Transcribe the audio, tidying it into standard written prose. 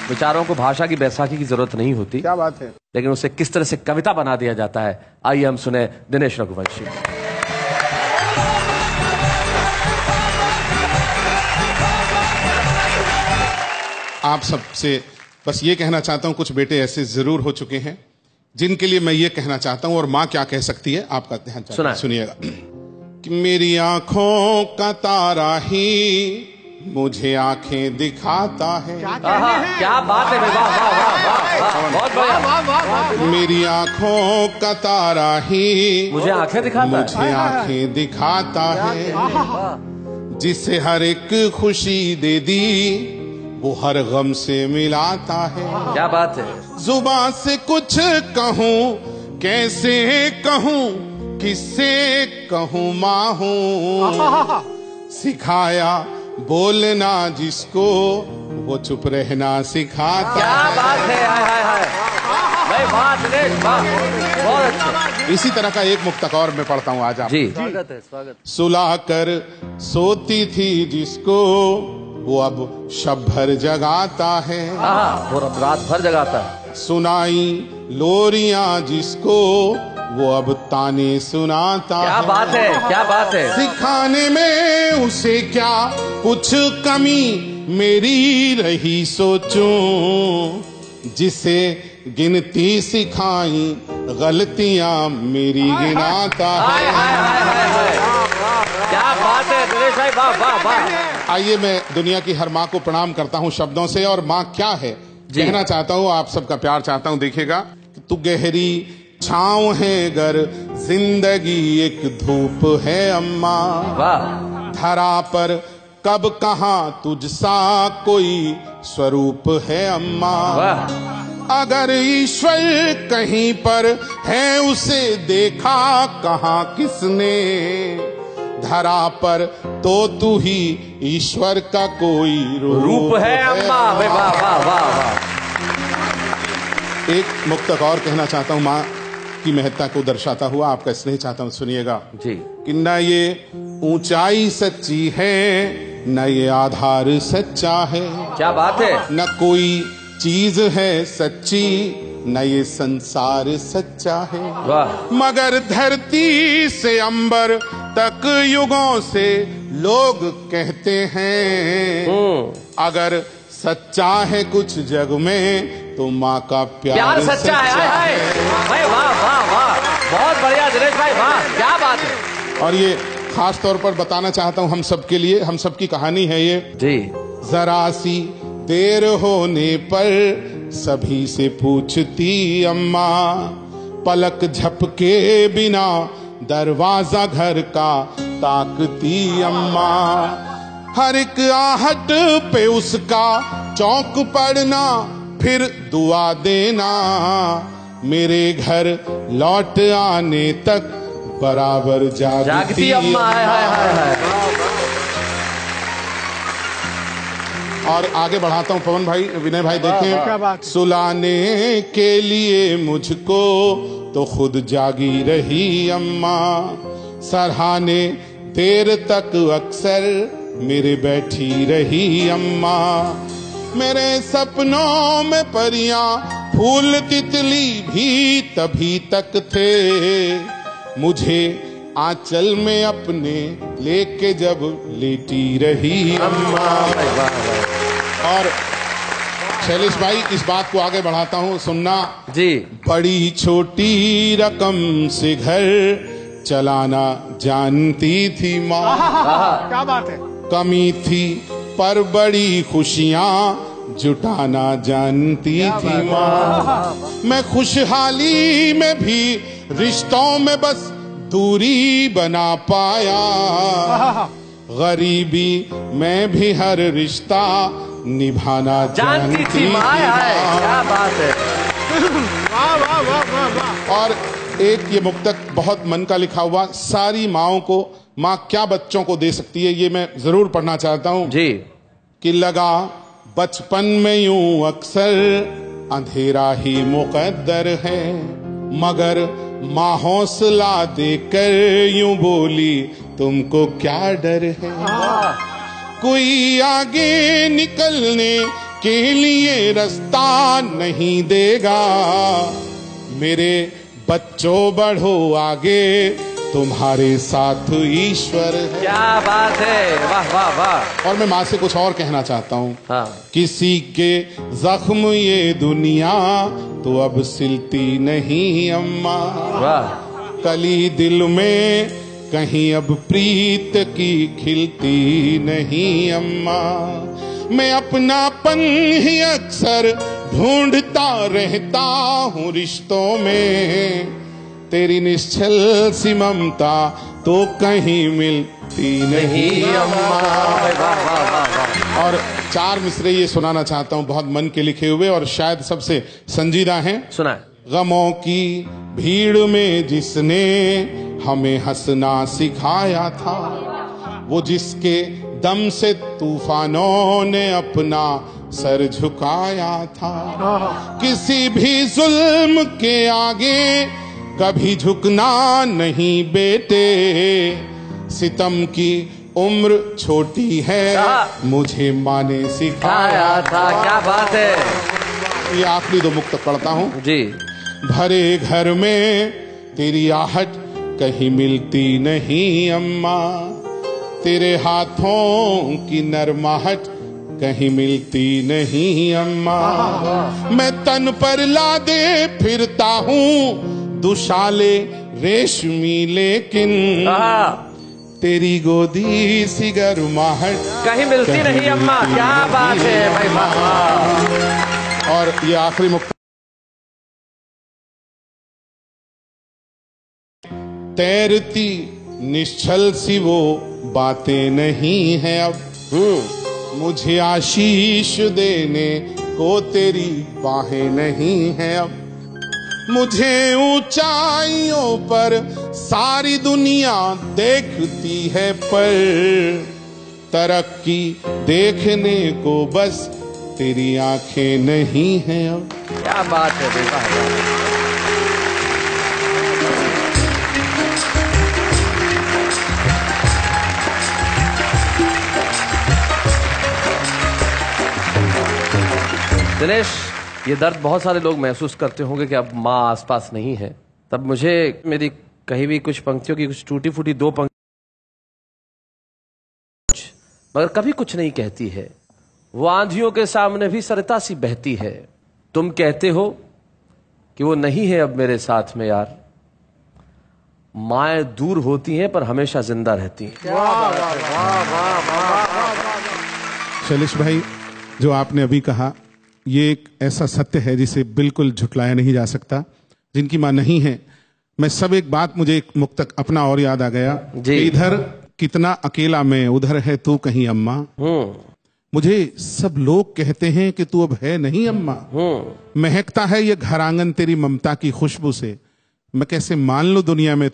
विचारों को भाषा की बैसाखी की जरूरत नहीं होती। क्या बात है। लेकिन उसे किस तरह से कविता बना दिया जाता है, आइए हम सुने दिनेश रघुवंशी। आप सबसे बस ये कहना चाहता हूं, कुछ बेटे ऐसे जरूर हो चुके हैं जिनके लिए मैं ये कहना चाहता हूं, और मां क्या कह सकती है आपका ध्यान सुनिएगा। कि मेरी आंखों का तारा ही मुझे आंखें दिखाता है। क्या बात है, बहुत बढ़िया। मेरी आंखों का तारा ही मुझे आंखें दिखाता है, मुझे आंखें दिखाता है। जिसे हर एक खुशी दे दी वो हर गम से मिलाता है। क्या बात है। जुबान से कुछ कहूँ कैसे कहूँ, किससे कहूँ माँ हूँ। सिखाया बोलना जिसको वो चुप रहना सिखाता। क्या बात है, हाय भाई, वाह दिनेश, वाह, बहुत अच्छा। इसी तरह का एक मुक्तक और मैं पढ़ता हूँ आज आप जी। स्वागत है, स्वागत। सुला कर सोती थी जिसको वो अब शब भर जगाता है। वो अब रात भर जगाता है। सुनाई लोरियां जिसको वो अब ताने सुनाता है। क्या बात है, क्या बात है। सिखाने में उसे क्या कुछ कमी मेरी रही सोचूं। जिसे गिनती सिखाई गलतियां मेरी गिनाता है। क्या बात है दिनेश भाई, वाह वाह वाह। आइए मैं दुनिया की हर माँ को प्रणाम करता हूँ शब्दों से, और माँ क्या है कहना चाहता हूँ, आप सबका प्यार चाहता हूँ। देखिएगा, तू गहरी छाँव है गर जिंदगी एक धूप है अम्मा। वाह। धरा पर कब कहाँ तुझसा कोई स्वरूप है अम्मा। वाह। अगर ईश्वर कहीं पर है उसे देखा कहाँ किसने। धरा पर तो तू ही ईश्वर का कोई रूप है अम्मा। वाह वाह वाह वाह। एक मुक्तक और कहना चाहता हूँ, माँ की महत्ता को दर्शाता हुआ आपका स्नेह चाहता हूँ, सुनिएगा जी। कि न ये ऊंचाई सच्ची है न ये आधार सच्चा है। क्या बात है। न कोई चीज है सच्ची न ये संसार सच्चा है। वाह। मगर धरती से अंबर तक युगों से लोग कहते हैं अगर सच्चा है कुछ जग में तो माँ का प्यार सच्चा है। भाई वाह वाह वाह, बहुत बढ़िया दिनेश भाई, वाह क्या बात है। और ये खास तौर पर बताना चाहता हूँ हम सबके लिए, हम सबकी कहानी है ये जी। जरा सी देर होने पर सभी से पूछती अम्मा, पलक झपके बिना दरवाजा घर का ताकती अम्मा। हर एक आहट पे उसका चौंक पड़ना फिर दुआ देना, मेरे घर लौट आने तक बराबर जागती अम्मा। है। और आगे बढ़ाता हूँ पवन भाई, विनय भाई, देखें, सुलाने के लिए मुझको तो खुद जागी रही अम्मा, सराहने देर तक अक्सर मेरे बैठी रही अम्मा। मेरे सपनों में परियां फूल तितली भी तभी तक थे, मुझे आंचल में अपने लेके जब लेटी रही अम्मा। और शैलेश भाई, इस बात को आगे बढ़ाता हूँ, सुनना जी। बड़ी छोटी रकम से घर चलाना जानती थी माँ। क्या बात है। कमी थी पर बड़ी खुशियाँ जुटाना जानती थी माँ। मैं खुशहाली में भी रिश्तों में बस दूरी बना पाया, गरीबी में भी हर रिश्ता निभाना जानती थी माँ। क्या बात है। वाह वाह वाह वाह वाह। और एक ये मुक्तक बहुत मन का लिखा हुआ, सारी माओं को माँ क्या बच्चों को दे सकती है, ये मैं जरूर पढ़ना चाहता हूँ जी। कि लगा बचपन में यूं अक्सर अंधेरा ही मुकद्दर है, मगर माँ हौसला देकर यूं बोली तुमको क्या डर है। कोई आगे निकलने के लिए रास्ता नहीं देगा। मेरे बच्चों बढ़ो आगे, तुम्हारे साथ ईश्वर है। क्या बात है, वाह वाह वाह। और मैं माँ से कुछ और कहना चाहता हूँ। हाँ। किसी के जख्म ये दुनिया तो अब सिलती नहीं अम्मा। वाह। कली दिल में कहीं अब प्रीत की खिलती नहीं अम्मा। मैं अपनापन ही अक्सर ढूंढता रहता हूँ रिश्तों में, तेरी निश्चल सी ममता तो कहीं मिलती नहीं अम्मा। वाह वाह वाह वाह। और 4 मिसरे ये सुनाना चाहता हूँ, बहुत मन के लिखे हुए और शायद सबसे संजीदा हैं। सुना। गमों की भीड़ में जिसने हमें हंसना सिखाया था, वो जिसके दम से तूफानों ने अपना सर झुकाया था। किसी भी जुल्म के आगे कभी झुकना नहीं बेटे, सितम की उम्र छोटी है मुझे माँ ने सिखाया था। क्या बात है। ये आखिरी 2 मुक्त पढ़ता हूँ जी। भरे घर में तेरी आहट कहीं मिलती नहीं अम्मा, तेरे हाथों की नरमाहट कहीं मिलती नहीं अम्मा। मैं तन पर लादे फिरता हूँ दुशाले रेशमी, लेकिन तेरी गोदी सी गर्माहट कहीं मिलती नहीं अम्मा। क्या बात है भाई, वाह। और ये आखिरी मुक्त। तैरती निश्चल सी वो बातें नहीं है अब, मुझे आशीष देने को तेरी बाहें नहीं है अब। मुझे ऊंचाइयों पर सारी दुनिया देखती है, पर तरक्की देखने को बस तेरी आंखें नहीं हैं अब। क्या बात है बेटा। दिनेश, ये दर्द बहुत सारे लोग महसूस करते होंगे कि अब माँ आसपास नहीं है। तब मुझे मेरी कहीं भी कुछ पंक्तियों की कुछ टूटी फूटी 2 पंक्ति, मगर कभी कुछ नहीं कहती है। वो आंधियों के सामने भी सरिता सी बहती है। तुम कहते हो कि वो नहीं है अब मेरे साथ में यार। माएँ दूर होती हैं पर हमेशा जिंदा रहती हैं। शैलेश भाई, जो आपने अभी कहा ये एक ऐसा सत्य है जिसे बिल्कुल झुटलाया नहीं जा सकता। जिनकी माँ नहीं है, मैं सब एक बात, मुझे एक मुक्तक अपना और याद आ गया कि इधर कितना अकेला मैं, उधर है तू कहीं अम्मा। मुझे सब लोग कहते हैं कि तू अब है नहीं अम्मा। महकता है ये घर आंगन तेरी ममता की खुशबू से, मैं कैसे मान लूं दुनिया में तू